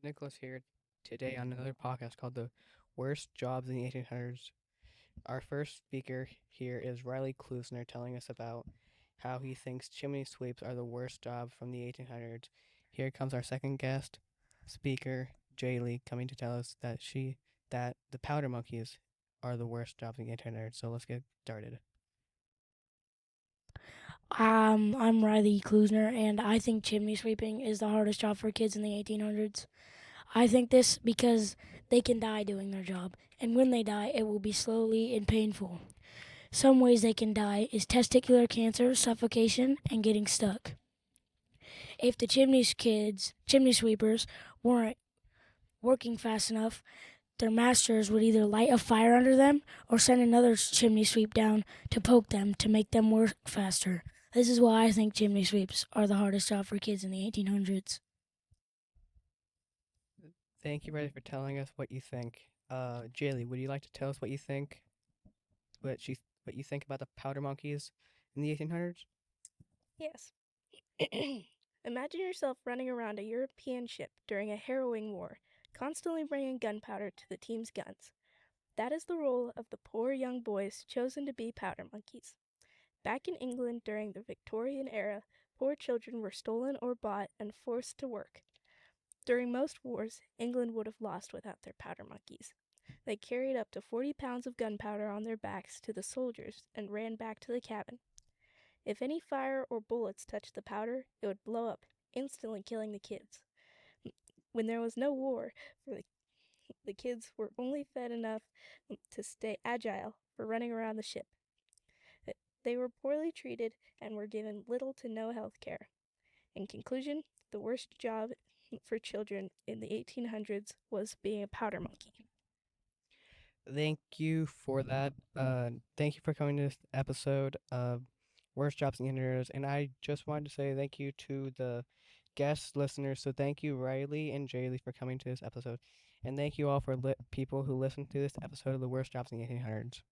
Nicklaus here today on another podcast called The Worst Jobs in the 1800s. Our first speaker here is Riley Klusner telling us about how he thinks chimney sweeps are the worst job from the 1800s. Here comes our second guest speaker, Jaylee, coming to tell us that the powder monkeys are the worst jobs in the 1800s. So let's get started. I'm Riley Klusner, and I think chimney sweeping is the hardest job for kids in the 1800s. I think this because they can die doing their job, and when they die, it will be slowly and painful. Some ways they can die is testicular cancer, suffocation, and getting stuck. If the chimney sweepers, weren't working fast enough, their masters would either light a fire under them or send another chimney sweep down to poke them to make them work faster. This is why I think chimney sweeps are the hardest job for kids in the 1800s. Thank you, Riley, for telling us what you think. Jaylee, would you like to tell us what you think? What you think about the powder monkeys in the 1800s? Yes. Imagine yourself running around a European ship during a harrowing war, constantly bringing gunpowder to the team's guns. That is the role of the poor young boys chosen to be powder monkeys. Back in England during the Victorian era, poor children were stolen or bought and forced to work. During most wars, England would have lost without their powder monkeys. They carried up to 40 pounds of gunpowder on their backs to the soldiers and ran back to the cabin. If any fire or bullets touched the powder, it would blow up, instantly killing the kids. When there was no war, for the kids were only fed enough to stay agile for running around the ship. They were poorly treated and were given little to no health care. In conclusion, the worst job for children in the 1800s was being a powder monkey. Thank you for that. Thank you for coming to this episode of Worst Jobs in the Internet. And I just wanted to say thank you to the guest listeners. So thank you, Riley and Jaylee, for coming to this episode. And thank you all for people who listened to this episode of The Worst Jobs in the 1800s.